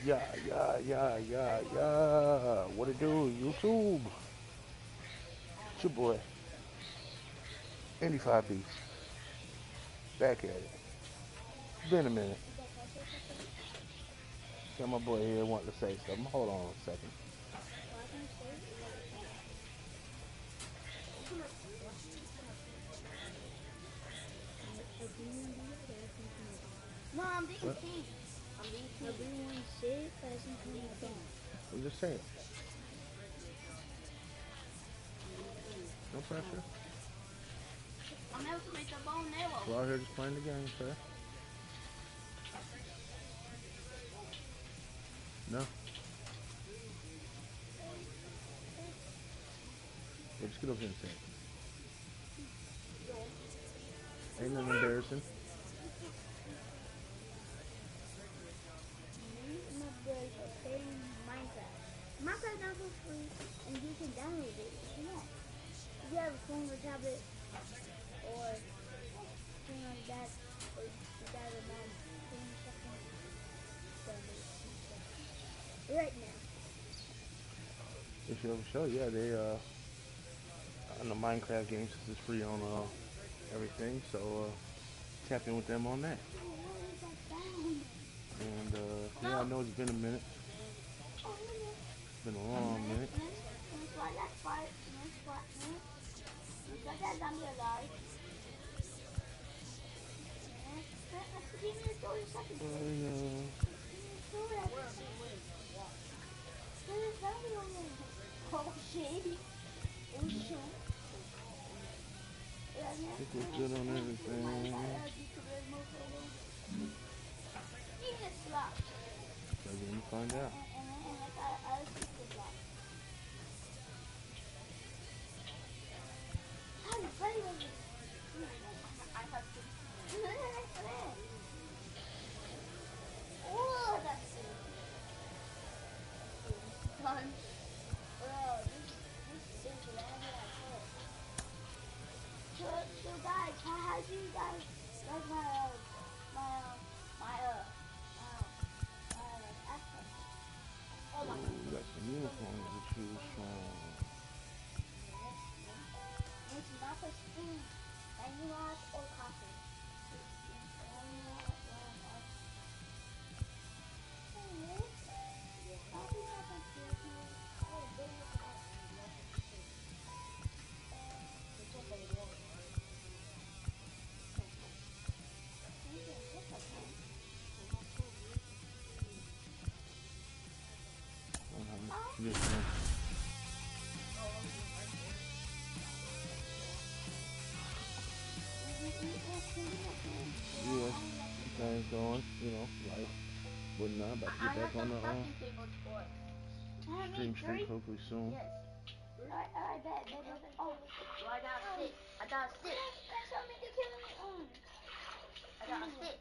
Yeah. What it do, YouTube? It's your boy, Indy 5B, back at it. Been a minute. Got my boy here wanting to say something. Hold on a second. No, I'm being king. Everyone safe hasn't come back. I'm just saying. No pressure. I'm able to make the bone narrow. We're out here just playing the game, sir. No. Yeah, just get over here and say it. Ain't nothing embarrassing. Minecraft now for free, and you can download it if you want. If you have a phone or tablet, or something like that, or you got a mom doing something, right now. If you ever show, yeah, they on the Minecraft games, it's free on everything, so tap in with them on that. And yeah, I know it's been a minute. It's been a long minute. Oh shit. I think we're good on everything. So we're gonna find out. So guys, how do you guys like my accent? Oh my God. You got some uniforms to choose from. It's not for spoon, manual or coffee. Yes, man. Yeah, things going, life, whatnot. About to get back on the stream hopefully soon. Yes. I bet. Oh, I got a stick. I got a stick. I got a stick.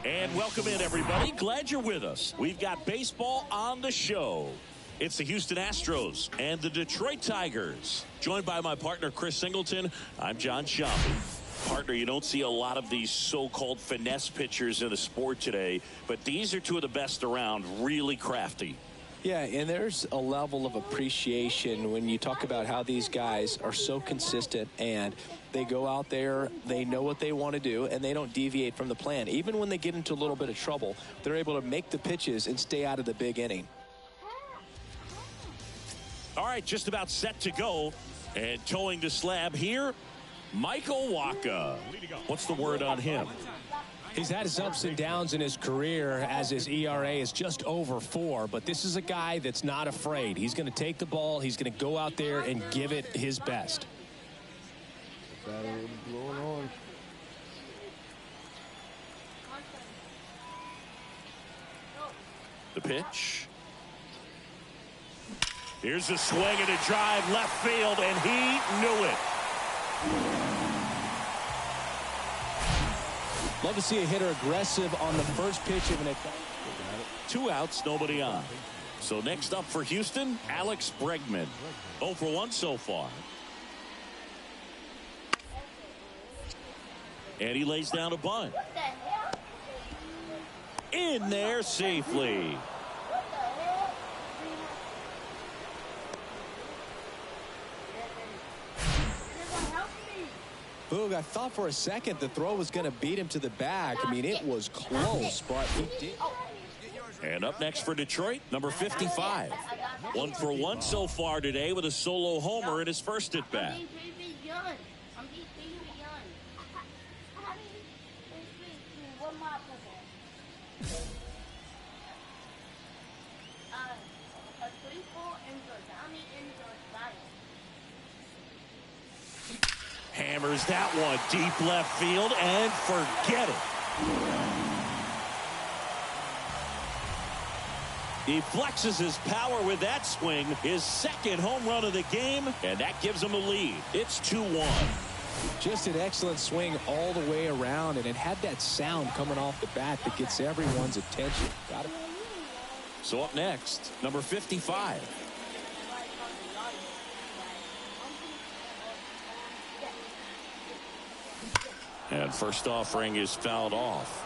And welcome in, everybody. Glad you're with us. We've got baseball on the show. It's the Houston Astros and the Detroit Tigers. Joined by my partner, Chris Singleton. I'm John Shampi. Partner, you don't see a lot of these so-called finesse pitchers in the sport today, but these are two of the best around, really crafty. Yeah, and there's a level of appreciation when you talk about how these guys are so consistent and they go out there, they know what they want to do, and they don't deviate from the plan. Even when they get into a little bit of trouble, they're able to make the pitches and stay out of the big inning. All right, just about set to go. And towing the slab here, Michael Wacha. What's the word on him? He's had his ups and downs in his career as his ERA is just over 4, but this is a guy that's not afraid. He's going to take the ball. He's going to go out there and give it his best. Blowing orange. The pitch. Here's a swing and a drive left field, and he knew it. Love to see a hitter aggressive on the first pitch of an at-bat. 2 outs, nobody on. So next up for Houston, Alex Bregman. 0 for 1 so far. And he lays down a bunt. What the hell? In there safely. What the hell? They're gonna help me. Boog, I thought for a second the throw was going to beat him to the bag. I mean, it was close, but he did. And up next for Detroit, number 55. 1 for 1 so far today with a solo homer in his first at bat. I'm being young. What my a 3-4 and Hammers that one deep left field and forget it. He flexes his power with that swing, his second home run of the game, and that gives him a lead. It's 2-1. Just an excellent swing all the way around, and it had that sound coming off the bat that gets everyone's attention. Got it. So up next, number 55. And first offering is fouled off.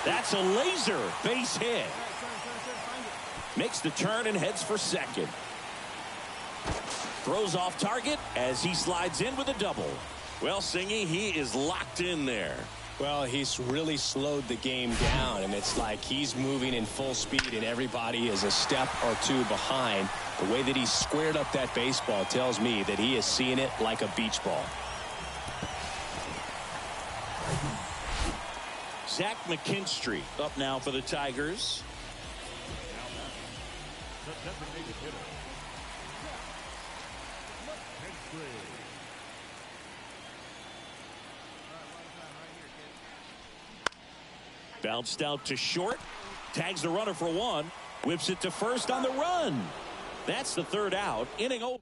That's a laser base hit. Makes the turn and heads for second. Throws off target as he slides in with a double. Well, Singy, he is locked in there. Well, he's really slowed the game down, and it's like he's moving in full speed, and everybody is a step or two behind. The way that he squared up that baseball tells me that he is seeing it like a beach ball. Zach McKinstry up now for the Tigers. Bounced out to short. Tags the runner for one. Whips it to first on the run. That's the third out. Inning over.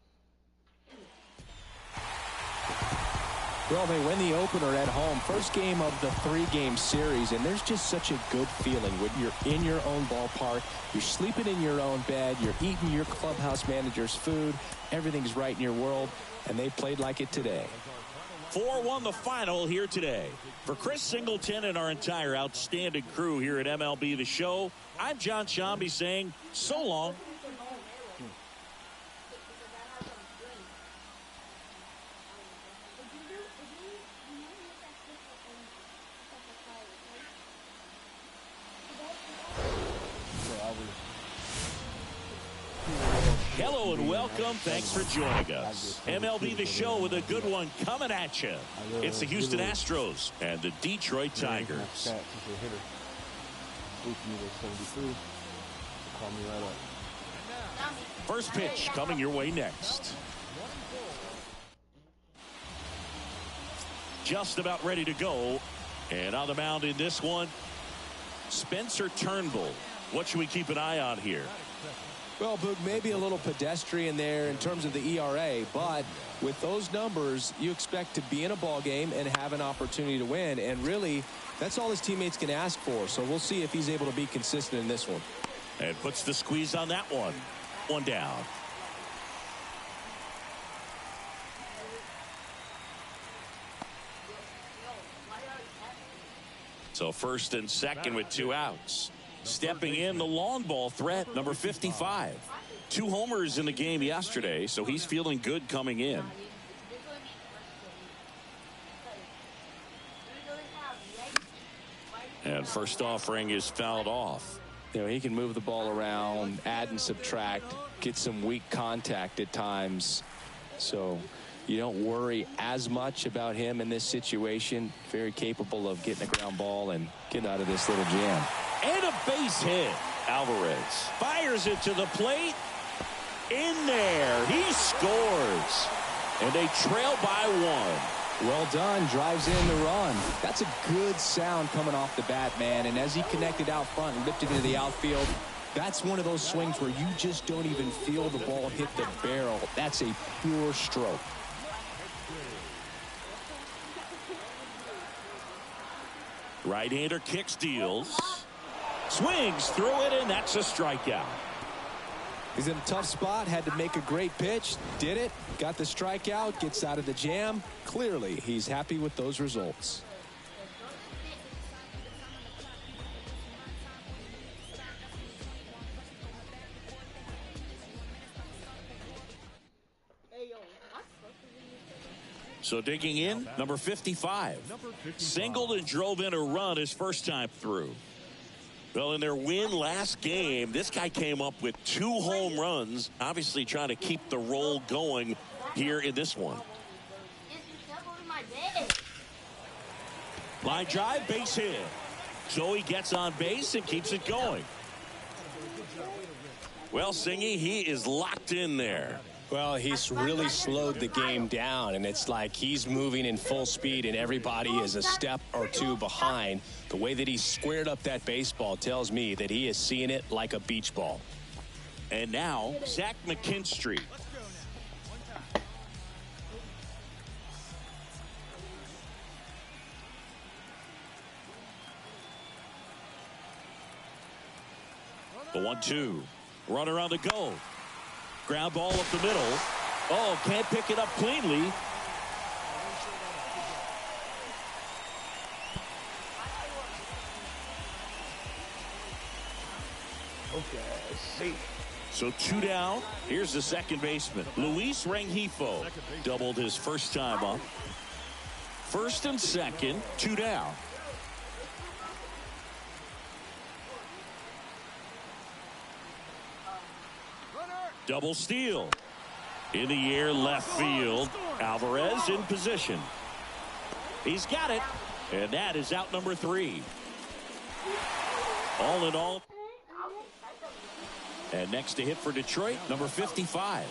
Well, they win the opener at home. First game of the 3-game series, and there's just such a good feeling when you're in your own ballpark. You're sleeping in your own bed. You're eating your clubhouse manager's food. Everything's right in your world, and they played like it today. 4-1 the final here today. For Chris Singleton and our entire outstanding crew here at MLB The Show, I'm John Shambi saying so long. Hello and welcome. Thanks for joining us. MLB The Show with a good one coming at you. It's the Houston Astros and the Detroit Tigers. First pitch coming your way next. Just about ready to go. And on the mound in this one, Spencer Turnbull. What should we keep an eye on here? Well, Boog, maybe a little pedestrian there in terms of the ERA, but with those numbers, you expect to be in a ball game and have an opportunity to win, and really, that's all his teammates can ask for. So we'll see if he's able to be consistent in this one. And puts the squeeze on that one. One down. So first and second with 2 outs. Stepping in the long ball threat, number 55. 2 homers in the game yesterday, so he's feeling good coming in. And first offering is fouled off. You know, he can move the ball around, add and subtract, get some weak contact at times. So you don't worry as much about him in this situation. Very capable of getting a ground ball and getting out of this little jam. And a base hit. Alvarez fires it to the plate. In there. He scores. And they trail by 1. Well done. Drives in the run. That's a good sound coming off the bat, man. And as he connected out front and lifted into the outfield, that's one of those swings where you just don't even feel the ball hit the barrel. That's a pure stroke. Right-hander kicks, deals. Swings through it, and that's a strikeout. He's in a tough spot, had to make a great pitch, did it, got the strikeout, gets out of the jam. Clearly, he's happy with those results. So digging in, number 55. Singled and drove in a run his first time through. Well, in their win last game, this guy came up with 2 home runs, obviously trying to keep the roll going here in this one. Line drive, base hit. So he gets on base and keeps it going. Well, Singy, he is locked in there. Well, he's really slowed the game down, and it's like he's moving in full speed, and everybody is a step or two behind. The way that he squared up that baseball tells me that he is seeing it like a beach ball. And now, Zach McKinstry. The 1-2. Runner on the go. Ground ball up the middle. Oh, can't pick it up cleanly. Okay, safe. So 2 down. Here's the second baseman, Luis Rengifo. Doubled his first time up. First and second, 2 down. Double steal. In the air, left field. Alvarez in position. He's got it. And that is out number 3. All in all. And next to hit for Detroit, number 55.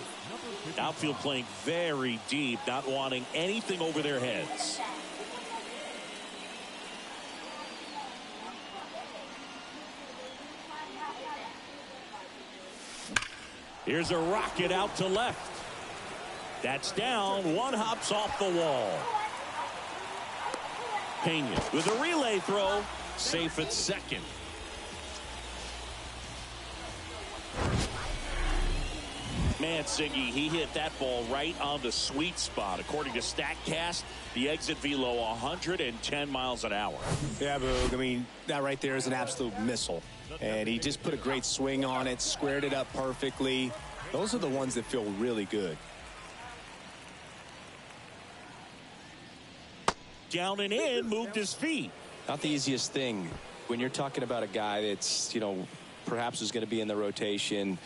Outfield playing very deep, not wanting anything over their heads. Here's a rocket out to left. That's down. 1 hops off the wall. Pena with a relay throw. Safe at second. Man, Siggy, he hit that ball right on the sweet spot. According to StatCast, the exit velo 110 miles an hour. Yeah, Boog, I mean, that right there is an absolute missile. And he just put a great swing on it, squared it up perfectly. Those are the ones that feel really good. Down and in, moved his feet. Not the easiest thing when you're talking about a guy that's, perhaps is going to be in the rotation,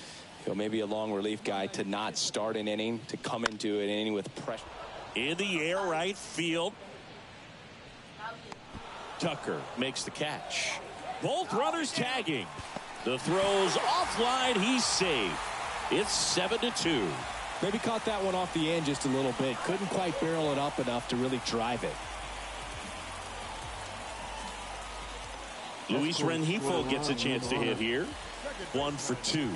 maybe a long relief guy, to not start an inning, to come into an inning with pressure. In the air, right field. Tucker makes the catch. Both runners tagging. The throw's offline. He's safe. It's 7-2. Maybe caught that one off the end just a little bit. Couldn't quite barrel it up enough to really drive it. Luis Rengifo gets a chance to hit here. 1 for 2.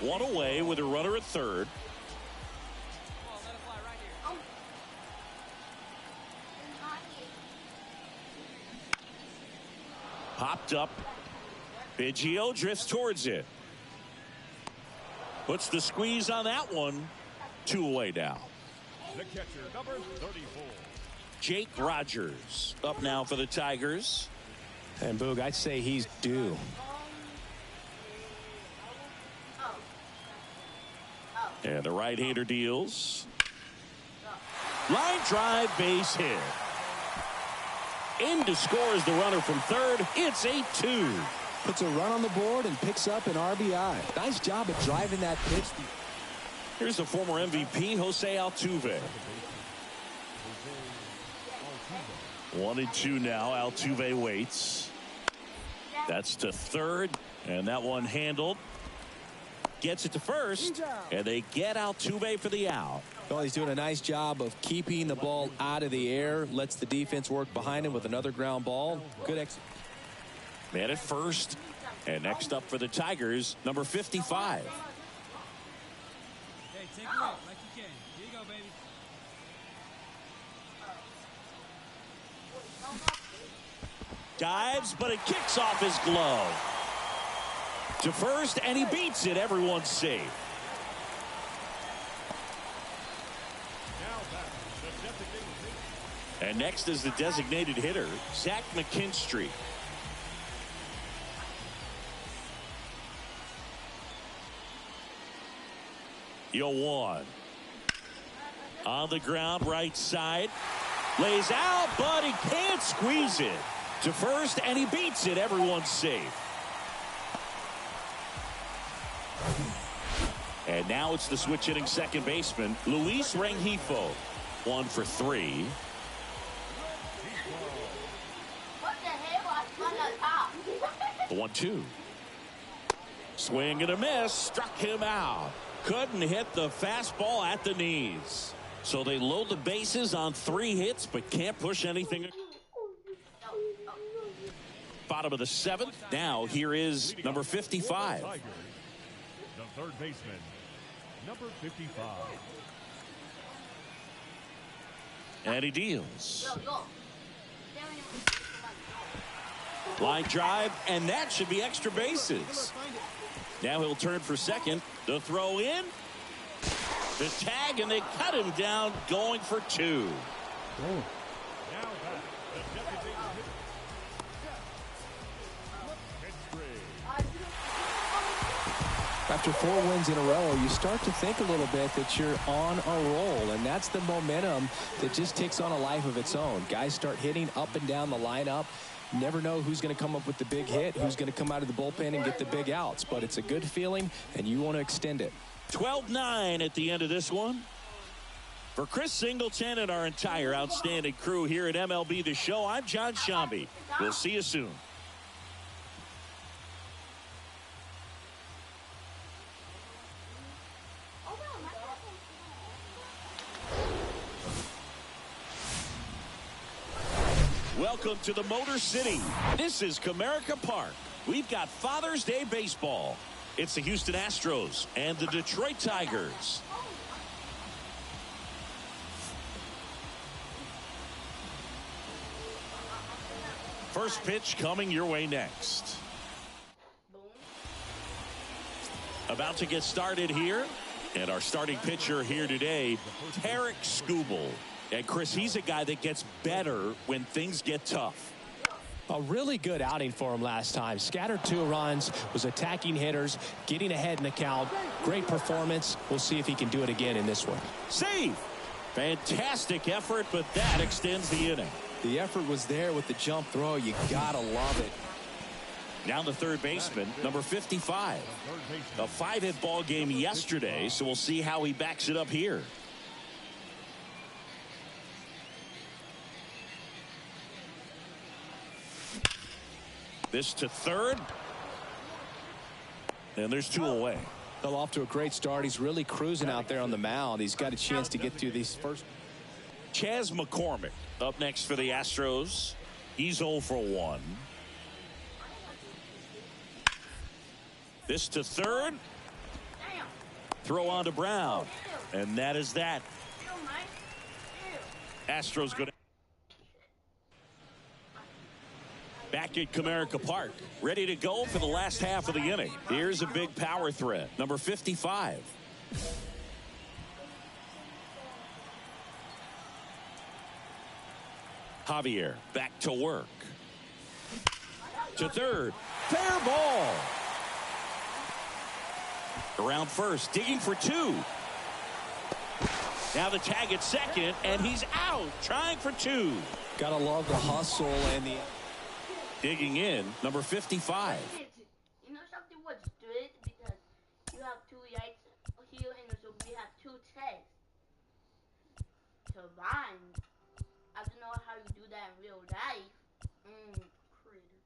1 away with a runner at third. Popped up. Biggio drifts towards it. Puts the squeeze on that one. 2 away now. The catcher, number 34. Jake Rogers up now for the Tigers. And Boog, I'd say he's due. And the right-hander deals. Line drive, base hit. In to score is the runner from third. It's 8-2. Puts a run on the board and picks up an RBI. Nice job of driving that pitch. Here's the former MVP, Jose Altuve. 1-2 now. Altuve waits. That's to third. And that one handled. Gets it to first. And they get Altuve for the out. Well, he's doing a nice job of keeping the ball out of the air. Lets the defense work behind him with another ground ball. Good execution. Man at first. And next up for the Tigers, number 55. Hey, take it up like you can. Here you go, baby. Dives, but it kicks off his glove. To first, and he beats it. Everyone's safe. And next is the designated hitter, Zach McKinstry. Yo, one. On the ground, right side. Lays out, but he can't squeeze it. To first, and he beats it. Everyone's safe. And now it's the switch hitting second baseman, Luis Rengifo. 1 for 3. The 1-2. Swing and a miss. Struck him out. Couldn't hit the fastball at the knees. So they load the bases on 3 hits, but can't push anything. Bottom of the 7th. Now here is number 55. The third baseman, number 55. And he deals. Line drive, and that should be extra bases. Now he'll turn for second. The throw in. The tag, and they cut him down, going for 2. Oh. After 4 wins in a row, you start to think a little bit that you're on a roll, and that's the momentum that just takes on a life of its own. Guys start hitting up and down the lineup. Never know who's going to come up with the big hit, who's going to come out of the bullpen and get the big outs, but it's a good feeling, and you want to extend it. 12-9 at the end of this one. For Chris Singleton and our entire outstanding crew here at MLB The Show, I'm John Shambi. We'll see you soon. Welcome to the Motor City. This is Comerica Park. We've got Father's Day baseball. It's the Houston Astros and the Detroit Tigers. First pitch coming your way next. About to get started here. And our starting pitcher here today, Tarek Skubal. And Chris, he's a guy that gets better when things get tough. A really good outing for him last time. Scattered 2 runs, was attacking hitters, getting ahead in the count. Great performance. We'll see if he can do it again in this one. Save! Fantastic effort, but that extends the inning. The effort was there with the jump throw. You gotta love it. Now the third baseman, number 55. A 5-hit ball game yesterday, so we'll see how he backs it up here. This to third. And there's 2 away. Well, off to a great start. He's really cruising out there on the mound. He's got a chance to get through these first. Chas McCormick up next for the Astros. He's 0 for 1. This to third. Throw on to Brown. And that is that. Astros go back at Comerica Park, ready to go for the last half of the inning. Here's a big power threat, number 55. Javier back to work. To third. Fair ball. Around first, digging for 2. Now the tag at second, and he's out, trying for 2. Gotta love the hustle and the... Digging in, number 55. You know something was good because you have 2 yites here and so we have 2 tags. Combined. I don't know how you do that in real life. Critter.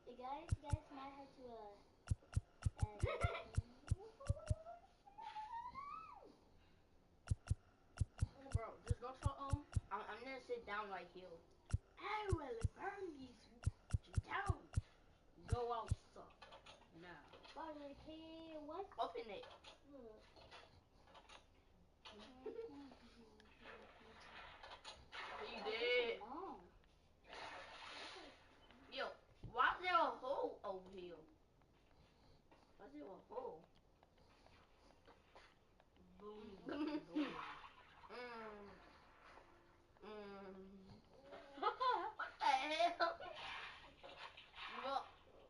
You guys might have to bro, just go for I'm gonna sit down right here. I will burn these down. Go outside now. What? Open it. You did? What the hell? Well,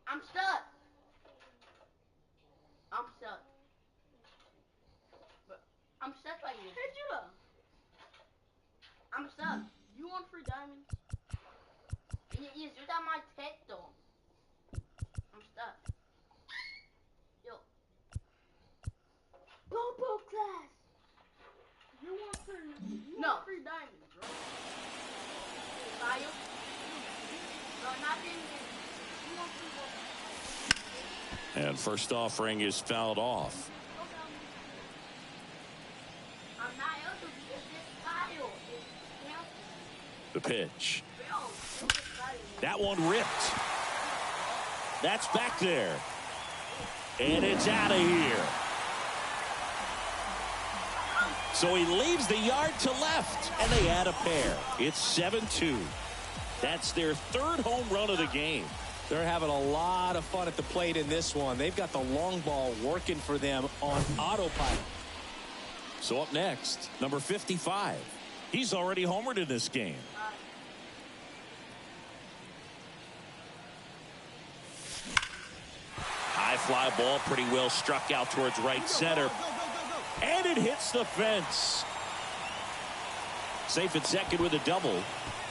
I'm stuck. I'm stuck. But I'm stuck like this. Hit you up. I'm stuck. You want free diamonds? Yes, without my tech though. I'm stuck. Yo. Bobo class. You want free diamonds, bro. Bio? No, not in here. You want free Bobo. And first offering is fouled off. I'm not able to because this Bio is healthy. The pitch. That one ripped. That's back there. And it's out of here. So he leaves the yard to left, and they add a pair. It's 7-2. That's their third home run of the game. They're having a lot of fun at the plate in this one. They've got the long ball working for them on autopilot. So up next, number 55. He's already homered in this game. High fly ball, pretty well struck out towards right center. And it hits the fence. Safe at second with a double.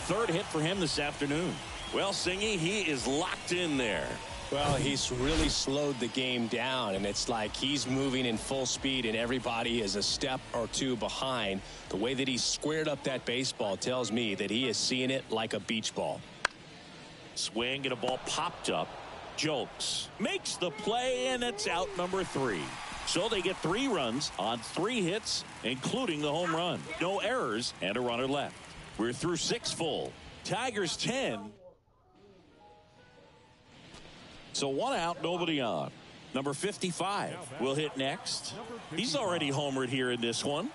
Third hit for him this afternoon. Well, Singy, he is locked in there. Well, he's really slowed the game down, and it's like he's moving in full speed, and everybody is a step or two behind. The way that he squared up that baseball tells me that he is seeing it like a beach ball. Swing and a ball popped up. Jokes makes the play, and it's out number 3. So they get 3 runs on 3 hits, including the home run. No errors and a runner left. We're through 6 full. Tigers 10. So 1 out, nobody on. Number 55 will hit next. He's already homered here in this one.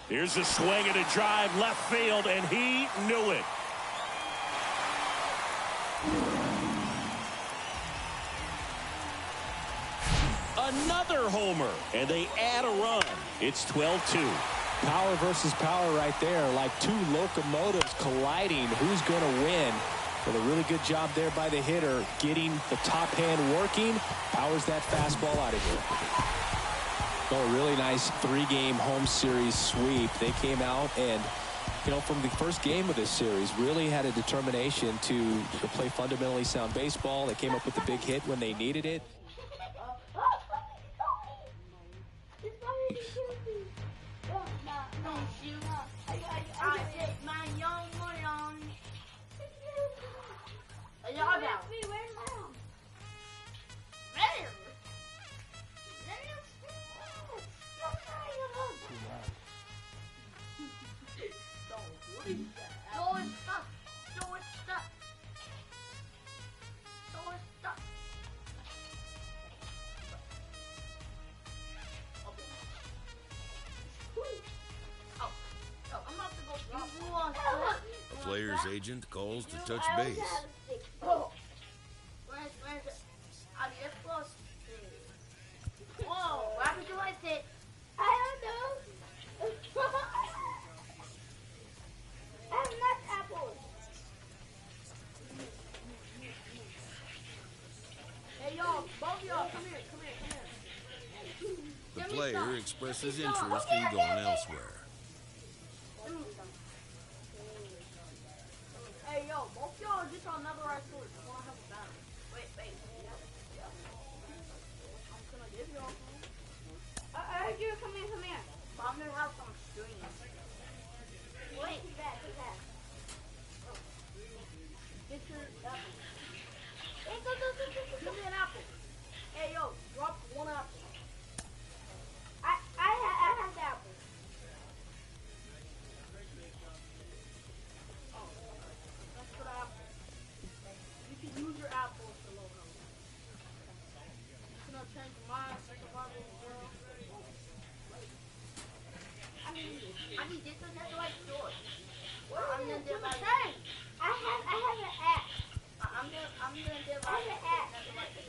Here's a swing and a drive left field, and he knew it. Another homer, and they add a run. It's 12-2. Power versus power right there, like 2 locomotives colliding. Who's going to win? But a really good job there by the hitter, getting the top hand working. Powers that fastball out of here. So a really nice 3-game home series sweep. They came out and, you know, from the first game of this series, really had a determination to play fundamentally sound baseball. They came up with a big hit when they needed it. The player's agent calls to touch base. Whoa, why would you like it? I don't know. I have nuts apples. Hey, y'all, both of y'all, come here. The player expresses interest in going elsewhere. Hey, yo, both y'all just on another right sword. I want to have a battle. Wait. I'm gonna give y'all some. I heard you. Come here. But I'm gonna have some strings. Wait. Take that. Get your apple. Hey, go. Give me an apple. Hey, yo, drop 1 apple. I have the apple. Oh, that's for the apple. You can use your apple for low number. You're gonna change your mind, second one, little girl. I mean, this one has the right sword. I'm gonna divide. I have an axe. I'm gonna divide. I have an axe.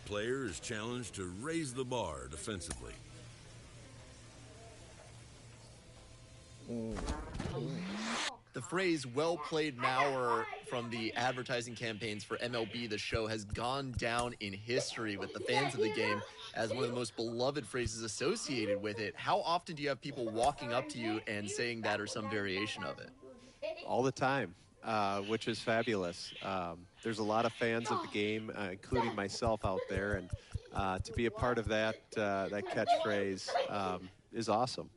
player is challenged to raise the bar defensively. The phrase "well played, Mauer" from the advertising campaigns for MLB The Show has gone down in history with the fans of the game as one of the most beloved phrases associated with it. How often do you have people walking up to you and saying that or some variation of it? All the time, which is fabulous. There's a lot of fans of the game, including myself out there, and to be a part of that catchphrase is awesome.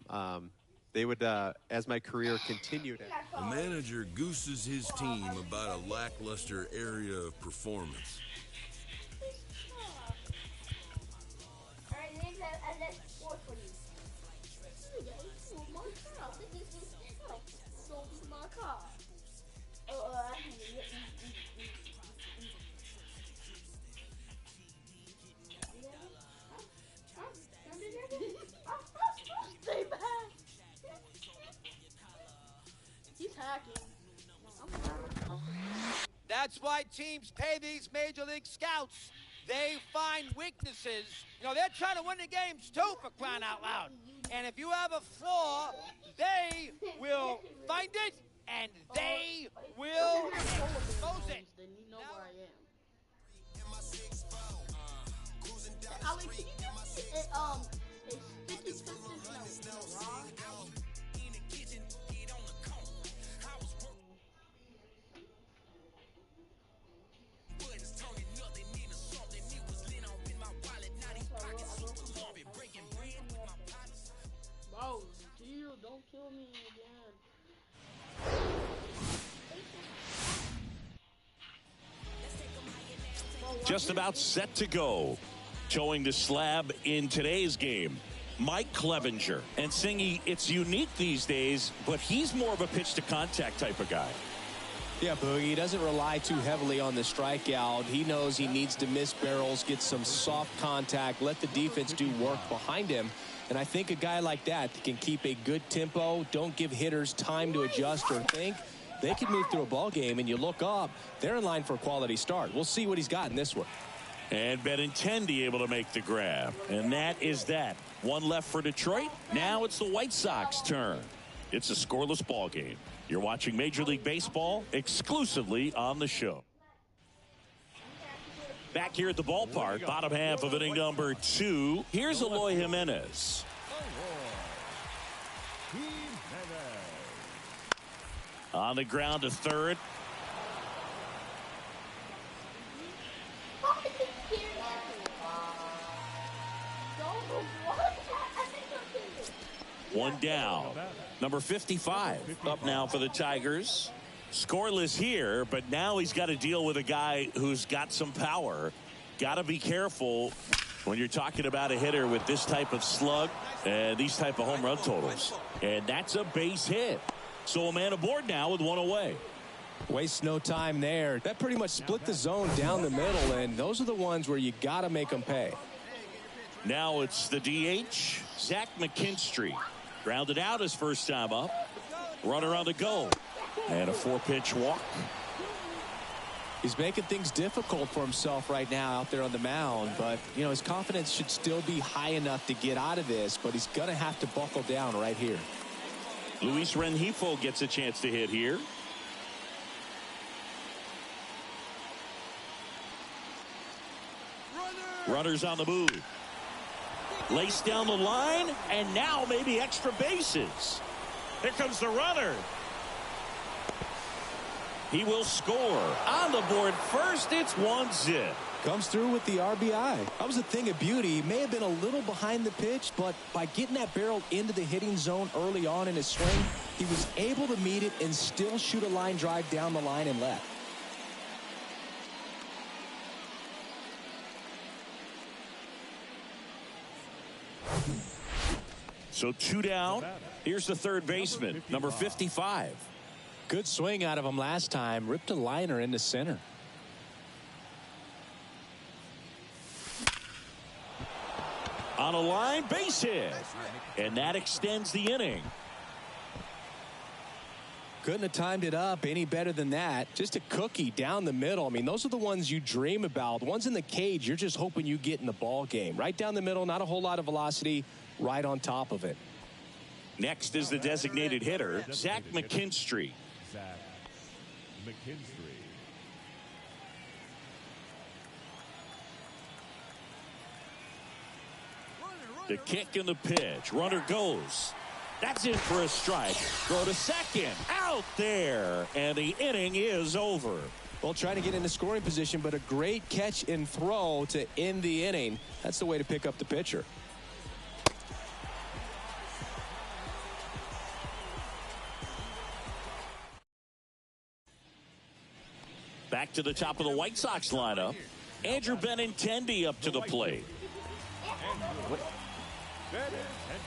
They would, as my career continued. A manager gooses his team about a lackluster area of performance. That's why teams pay these major league scouts. They find weaknesses. You know, they're trying to win the games too, for crying out loud. And if you have a flaw, they will find it and they will expose it. Then you know where I am. Ali, can you give me a sticky Pistons in a raw? Bro, chill, don't kill me again. Just about set to go. Towing the slab in today's game, Mike Clevenger. And Singy, it's unique these days, but he's more of a pitch-to-contact type of guy. Yeah, Boogie, he doesn't rely too heavily on the strikeout. He knows he needs to miss barrels, get some soft contact, let the defense do work behind him. And I think a guy like that can keep a good tempo, don't give hitters time to adjust or think. They can move through a ball game, and you look up, they're in line for a quality start. We'll see what he's got in this one. And Benintendi able to make the grab. And that is that. One left for Detroit. Now it's the White Sox turn. It's a scoreless ball game. You're watching Major League Baseball exclusively on the show. Back here at the ballpark, bottom half of inning number 2. Here's Eloy Jimenez. On the ground to third. One down. Number 55 up now for the Tigers. Scoreless here, but now he's got to deal with a guy who's got some power. Got to be careful when you're talking about a hitter with this type of slug and these type of home run totals. And that's a base hit. So a man aboard now with one away. Waste no time there. That pretty much split the zone down the middle, and those are the ones where you got to make them pay. Now it's the DH, Zach McKinstry. Grounded out his first time up. Runner on the go. And a 4-pitch walk. He's making things difficult for himself right now out there on the mound, but you know his confidence should still be high enough to get out of this, but he's gonna have to buckle down right here. Luis Rengifo gets a chance to hit here. Runners on the move. Laced down the line, and now maybe extra bases. Here comes the runner. He will score. On the board first, it's 1-0. Comes through with the RBI. That was a thing of beauty. He may have been a little behind the pitch, but by getting that barrel into the hitting zone early on in his swing, he was able to meet it and still shoot a line drive down the line and left. So 2 down. Here's the third baseman, number 55. Good swing out of him last time. Ripped a liner into center. On a line, base hit. And that extends the inning. Couldn't have timed it up any better than that. Just a cookie down the middle. I mean, those are the ones you dream about. The ones in the cage, you're just hoping you get in the ball game. Right down the middle, not a whole lot of velocity, right on top of it. Next is the designated hitter, Zach McKinstry. Zach McKinstry. The kick and the pitch. Runner goes. That's in for a strike. Throw to second. Out there. And the inning is over. Well, trying to get into scoring position, but a great catch and throw to end the inning. That's the way to pick up the pitcher. Back to the top of the White Sox lineup. Andrew Benintendi up to the plate.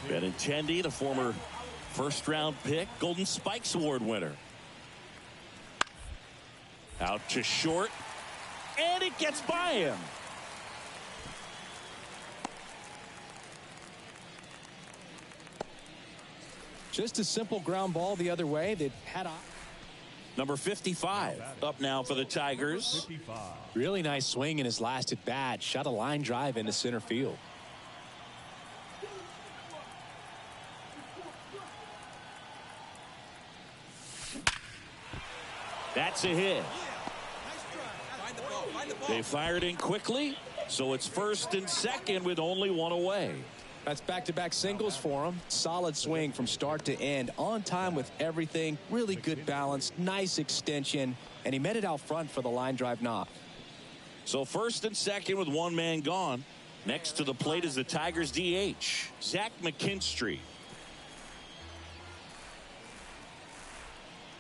Benintendi, the former first-round pick, Golden Spikes Award winner. Out to short, and it gets by him. Just a simple ground ball the other way. That had Number 55 up now for the Tigers. 55. Really nice swing in his last at bat. Shot a line drive into center field. That's a hit. They fired in quickly, so it's first and second with only one away. That's back-to-back singles for him. Solid swing from start to end. On time with everything. Really good balance. Nice extension. And he met it out front for the line drive knock. So first and second with one man gone. Next to the plate is the Tigers DH, Zach McKinstry.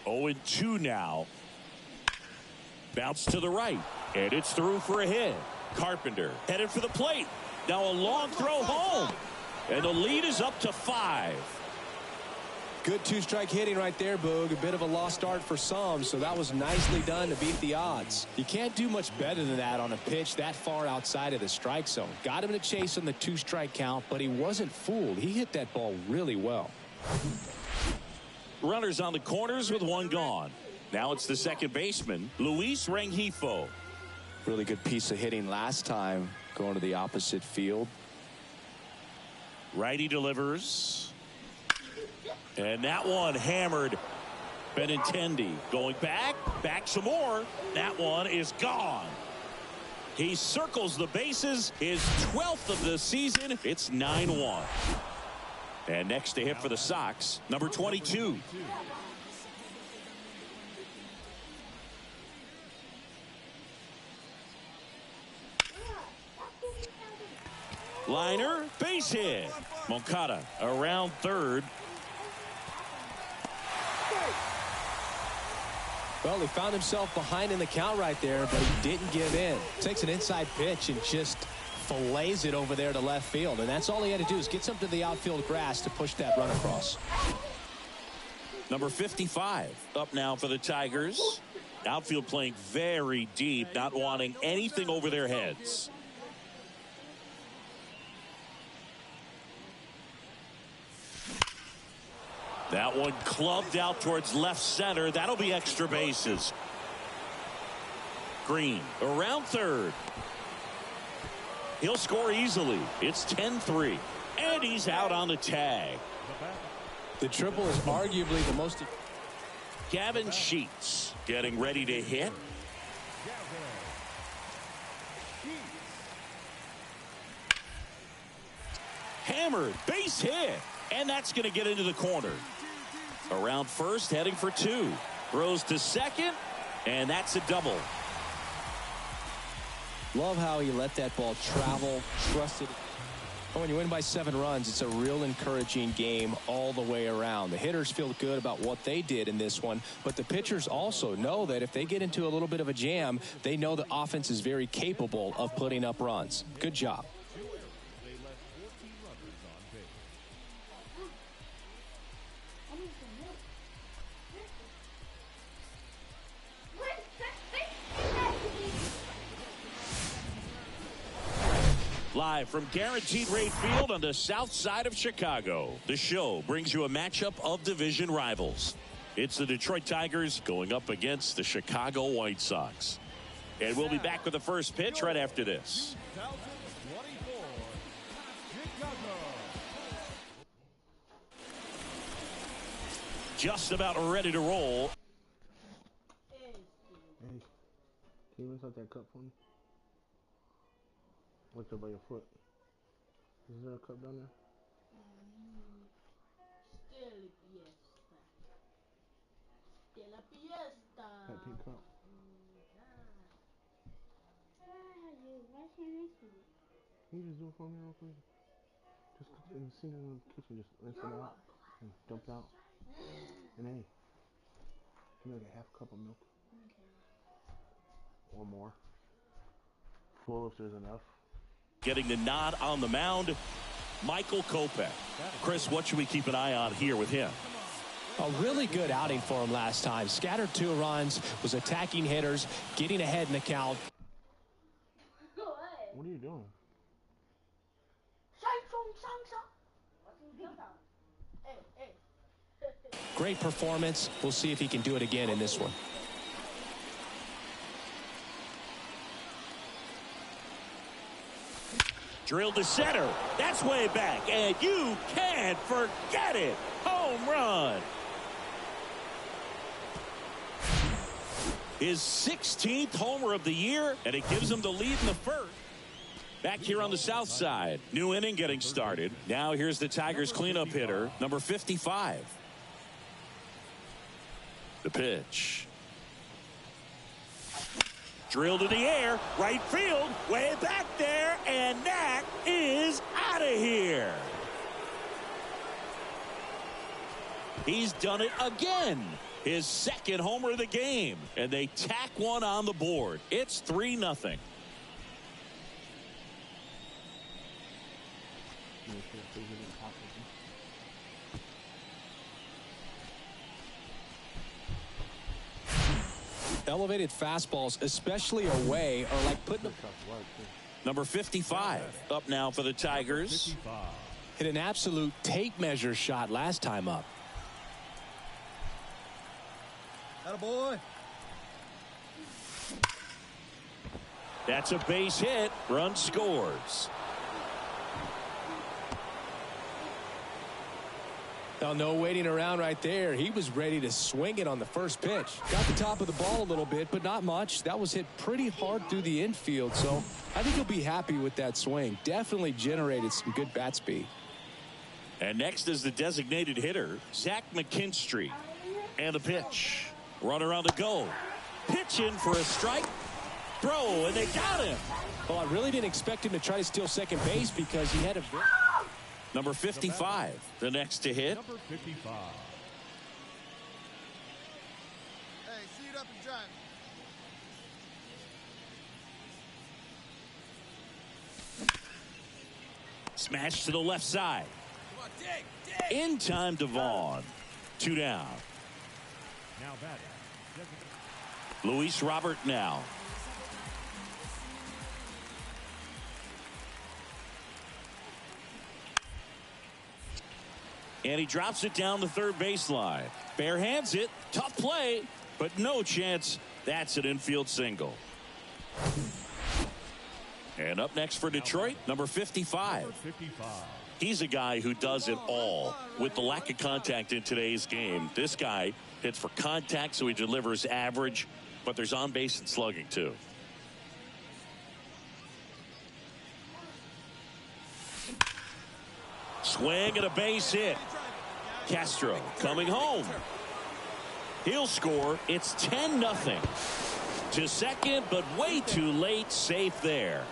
0-2 now. Bounce to the right, and it's through for a hit. Carpenter headed for the plate. Now a long throw home, and the lead is up to 5. Good two-strike hitting right there, Boog. A bit of a lost start for some, so that was nicely done to beat the odds. You can't do much better than that on a pitch that far outside of the strike zone. Got him to chase on the two-strike count, but he wasn't fooled. He hit that ball really well. Runners on the corners with one gone. Now it's the second baseman, Luis Rengifo. Really good piece of hitting last time, going to the opposite field. Righty delivers. And that one hammered. Benintendi going back some more. That one is gone. He circles the bases, his 12th of the season. It's 9-1. And next to hit for the Sox, number 22. Liner, base hit. Moncada around third. Well, he found himself behind in the count right there, but he didn't give in. Takes an inside pitch and just fillets it over there to left field. And that's all he had to do is get something to the outfield grass to push that run across. Number 55 up now for the Tigers. Outfield playing very deep, not wanting anything over their heads. That one clubbed out towards left center. That'll be extra bases. Green around third. He'll score easily. It's 10-3. And he's out on the tag. The triple is arguably the most. Gavin Sheets getting ready to hit. Hammered, base hit. And that's going to get into the corner. Around first, heading for 2. Throws to second, and that's a double. Love how he let that ball travel, trusted. When you win by 7 runs, it's a real encouraging game all the way around. The hitters feel good about what they did in this one, but the pitchers also know that if they get into a little bit of a jam, they know the offense is very capable of putting up runs. Good job. Live from Guaranteed Rate Field on the south side of Chicago, the show brings you a matchup of division rivals. It's the Detroit Tigers going up against the Chicago White Sox. And we'll be back with the first pitch right after this. 2024 Chicago. Just about ready to roll. Hey, can you rinse out that cup for me? Look up by your foot. Is there a cup down there? That pink cup. Can you just do it for me real quick? Just in the sink in the kitchen, just rinse it out and dump it out. And hey, give me like a half cup of milk. Or more. Full if there's enough. Getting the nod on the mound, Michael Kopech. Chris, what should we keep an eye on here with him? A really good outing for him last time. Scattered 2 runs, was attacking hitters, getting ahead in the count. What are you doing? Great performance. We'll see if he can do it again in this one. Drilled to center. That's way back. And you can't forget it. Home run. His 16th homer of the year, and it gives him the lead in the first. Back here on the south side, new inning getting started. Now here's the Tigers cleanup hitter, number 55. The pitch. Drilled to the air, right field, way back there, and that is out of here. He's done it again. His 2nd homer of the game, and they tack one on the board. It's 3-0. Elevated fastballs, especially away, are like putting them. Number 55 up now for the Tigers. Hit an absolute tape measure shot last time up. Attaboy. That's a base hit. Run scores. Now, no waiting around right there. He was ready to swing it on the first pitch. Got the top of the ball a little bit, but not much. That was hit pretty hard through the infield, so I think he'll be happy with that swing. Definitely generated some good bat speed. And next is the designated hitter, Zach McKinstry. And the pitch. Runner on the go. Pitching for a strike. Throw, and they got him. Well, I really didn't expect him to try to steal second base because he had a... Number 55, the next to hit. Number 55. Hey, seat up and drive. Smash to the left side. Come on, dig. In time to Vaughn. 2 down. Now batting. Luis Robert now. And he drops it down the third baseline. Bare hands it. Tough play, but no chance. That's an infield single. And up next for Detroit, number 55. Number 55. He's a guy who does it all. With the lack of contact in today's game, this guy hits for contact, so he delivers average, but there's on base and slugging too. Swing and a base hit. Castro coming home. He'll score. It's 10-0. To second, but way too late. Safe there.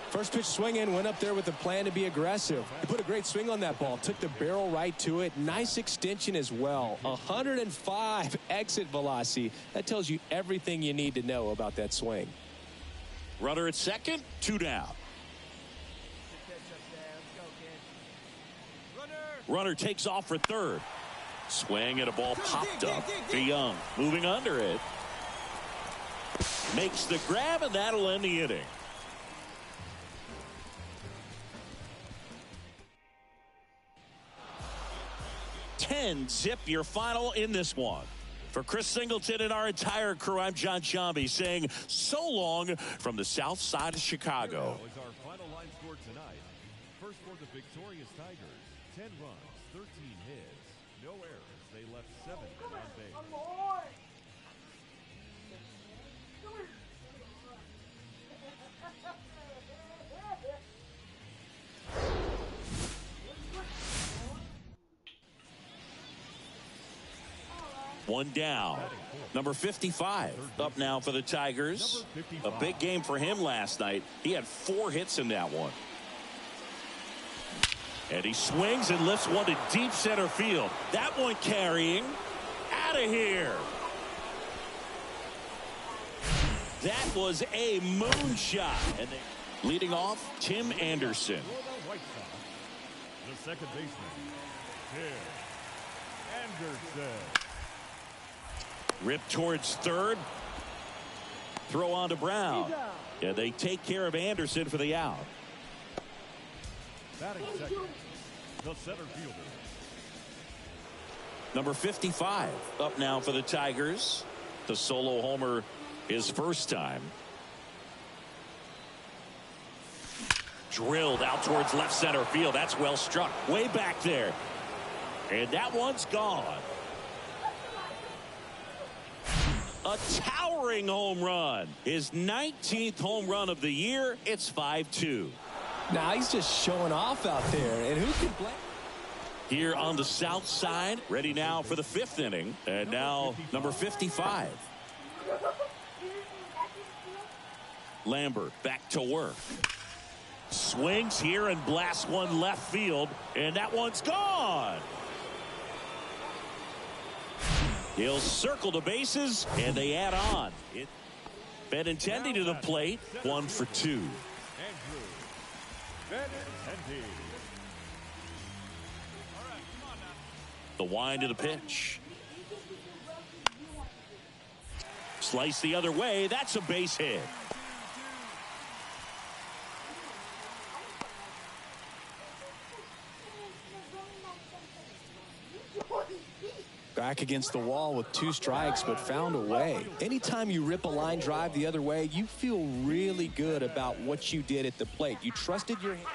First pitch swinging, went up there with a plan to be aggressive. He put a great swing on that ball, took the barrel right to it. Nice extension as well. 105 exit velocity. That tells you everything you need to know about that swing. Runner at second, 2 down. Runner takes off for third. Swing and a ball popped up. DeYoung moving under it. Makes the grab, and that'll end the inning. Zip your final in this one. For Chris Singleton and our entire crew, I'm John Chambi saying so long from the south side of Chicago. Here is our final line score tonight. First for the victorious Tigers, 10 runs, 13 hits, no errors. They left 7 on base. One down. Number 55 up now for the Tigers. A big game for him last night. He had 4 hits in that one. And he swings and lifts one to deep center field. That one carrying. Out of here. That was a moonshot. And leading off, Tim Anderson. The second baseman, Tim Anderson. Ripped towards third. Throw on to Brown. And they take care of Anderson for the out. Batting second, the center fielder. Number 55 up now for the Tigers. The solo homer his first time. Drilled out towards left center field. That's well struck. Way back there. And that one's gone. A towering home run. His 19th home run of the year. It's 5-2. Now he's just showing off out there. And who can blame? Here on the south side. Ready now for the 5th inning. And now number 55. Lambert back to work. Swings here and blasts one left field. And that one's gone. He'll circle the bases, and they add on. Benintendi to the plate, 1 for 2. The wind of the pitch. Slice the other way. That's a base hit. Back against the wall with 2 strikes, but found a way. Anytime you rip a line drive the other way, you feel really good about what you did at the plate. You trusted your hand.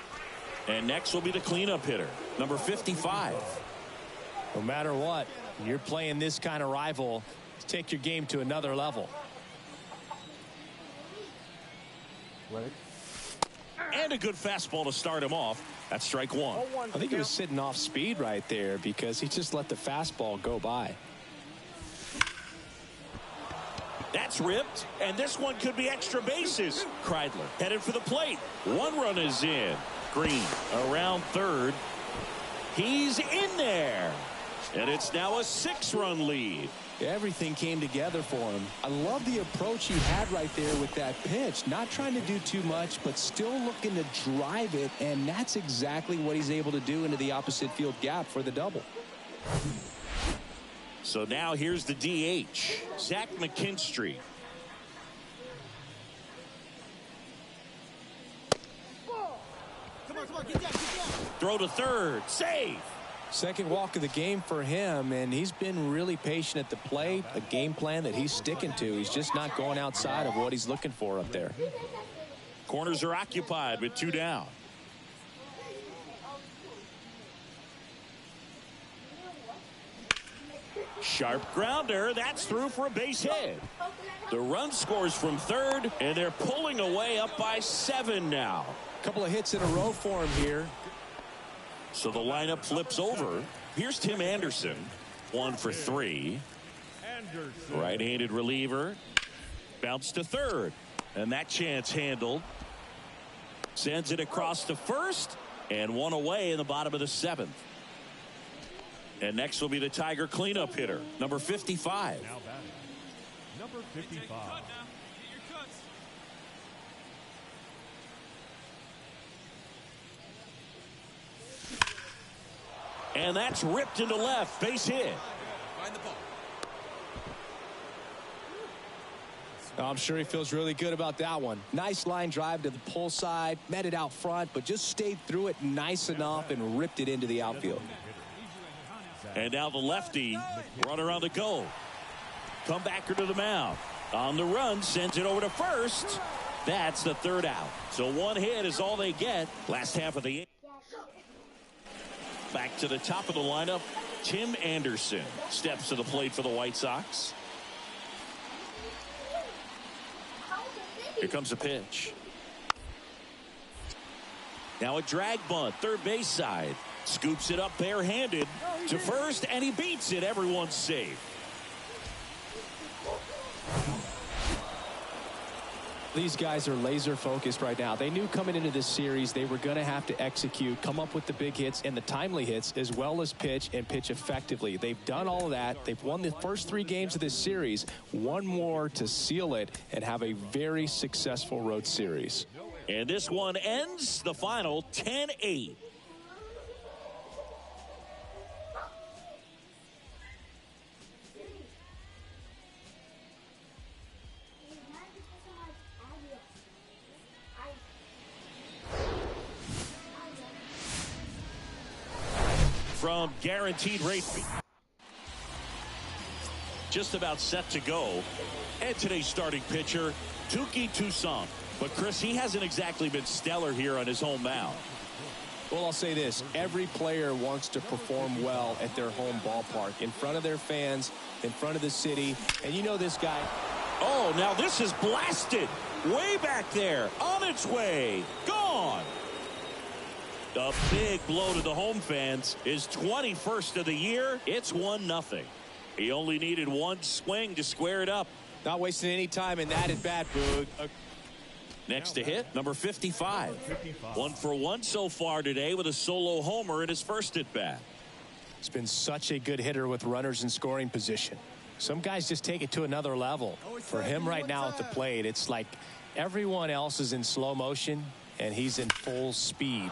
And next will be the cleanup hitter, number 55. No matter what, you're playing this kind of rival to take your game to another level. Right. And a good fastball to start him off. That's strike 1. I think he was sitting off speed right there because he just let the fastball go by. That's ripped, and this one could be extra bases. Kreidler headed for the plate. 1 run is in. Green around third. He's in there. And it's now a 6-run lead. Everything came together for him. I love the approach he had right there with that pitch. Not trying to do too much, but still looking to drive it, and that's exactly what he's able to do into the opposite field gap for the double. So now here's the DH, Zach McKinstry. Come on, get down. Throw to third, save. Second walk of the game for him, and he's been really patient at the plate. A game plan that he's sticking to. He's just not going outside of what he's looking for up there. Corners are occupied with 2 down. Sharp grounder. That's through for a base hit. The run scores from third, and they're pulling away up by 7 now. A couple of hits in a row for him here. So the lineup flips over. Here's Tim Anderson, 1 for 3. Right-handed reliever. Bounce to third. And that chance handled. Sends it across to first. And 1 away in the bottom of the 7th. And next will be the Tiger cleanup hitter, number 55. Now batting, number 55. And that's ripped into left, base hit. Find the ball. I'm sure he feels really good about that one. Nice line drive to the pull side, met it out front, but just stayed through it nice enough and ripped it into the outfield. And now the lefty, runner on the go. comebacker to the mound. On the run, sends it over to first. That's the third out. So one hit is all they get. Last half of the 8th. Back to the top of the lineup, Tim Anderson steps to the plate for the White Sox. Here comes a pitch. Now a drag bunt, third base side. Scoops it up barehanded to first, and he beats it. Everyone's safe. These guys are laser focused right now. They knew coming into this series they were going to have to execute, come up with the big hits and the timely hits, as well as pitch and pitch effectively. They've done all of that. They've won the first 3 games of this series. One more to seal it and have a very successful road series. And this one ends the final 10-8. From Guaranteed Rate. Just about set to go. And today's starting pitcher, Touki Toussaint. But, Chris, he hasn't exactly been stellar here on his home mound. Well, I'll say this. Every player wants to perform well at their home ballpark, in front of their fans, in front of the city. And you know this guy. Oh, now this is blasted. Way back there. On its way. Gone. A big blow to the home fans. His 21st of the year. It's 1-0. He only needed one swing to square it up. Not wasting any time in that at bat, Boog. Next to hit, number 55. 1 for 1 so far today with a solo homer in his first at bat. He's been such a good hitter with runners in scoring position. Some guys just take it to another level. For him right now at the plate, it's like everyone else is in slow motion and he's in full speed.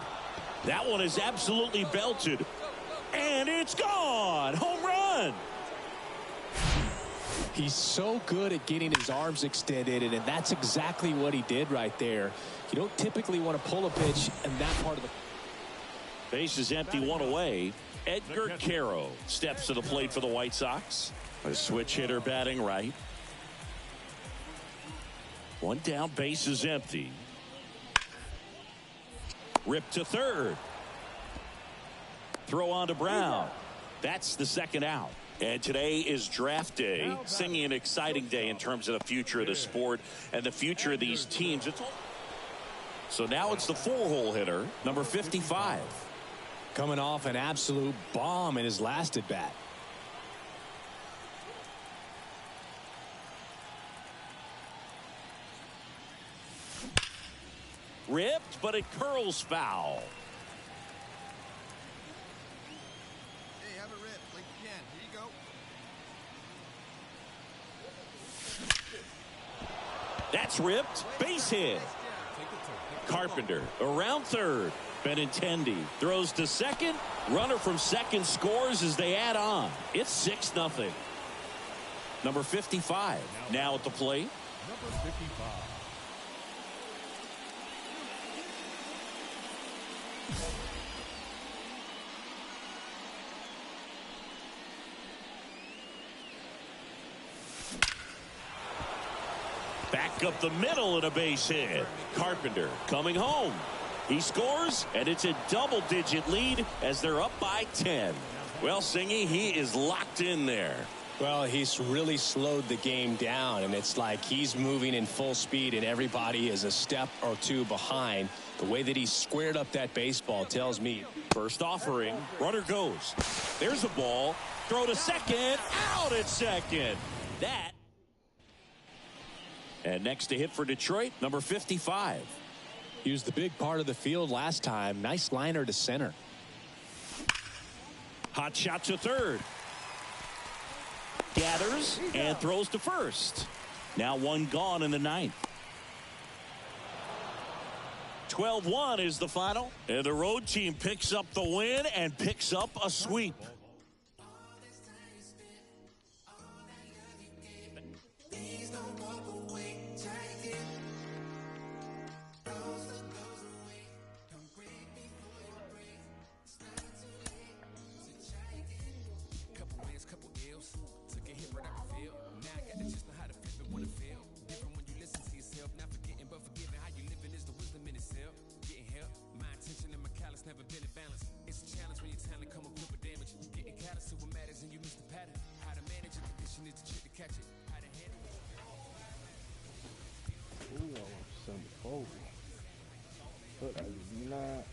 That one is absolutely belted. And it's gone. Home run. He's so good at getting his arms extended, and that's exactly what he did right there. You don't typically want to pull a pitch in that part of the... Base is empty, one away. Edgar Caro steps to the plate for the White Sox. A switch hitter batting right. One down, base is empty. Ripped to third. Throw on to Brown. That's the second out. And today is draft day. Singing an exciting day in terms of the future of the sport and the future of these teams. So now it's the 4-hole hitter, number 55. Coming off an absolute bomb in his last at bat. Ripped, but it curls foul. Hey, have it ripped like you can. Here you go. That's ripped. Base hit. Carpenter around third. Benintendi throws to second. Runner from second scores as they add on. It's 6-0. Number 55 now at the plate. Number 55. Back up the middle and a base hit. Carpenter coming home. He scores, and it's a double-digit lead as they're up by 10. Well, Singy, he is locked in there. Well, he's really slowed the game down, and it's like he's moving in full speed, and everybody is a step or two behind. The way that he squared up that baseball tells me. First offering, runner goes. There's a ball. Throw to second. Out at second. That. And next to hit for Detroit, number 55. He was the big part of the field last time. Nice liner to center. Hot shot to third. Gathers and throws to first. Now one gone in the ninth. 12-1 is the final. And the road team picks up the win and picks up a sweep. Couple wins, couple ills. Took a hit right up the field. Now I got Ooh, I want some before. But I did not.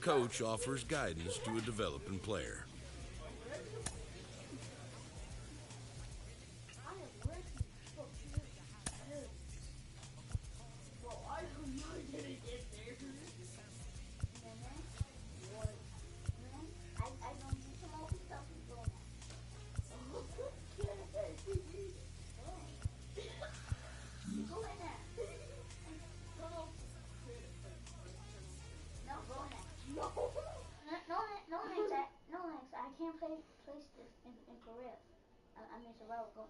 coach offers guidance to a developing player. I can't place this in career. I mean survival. Go.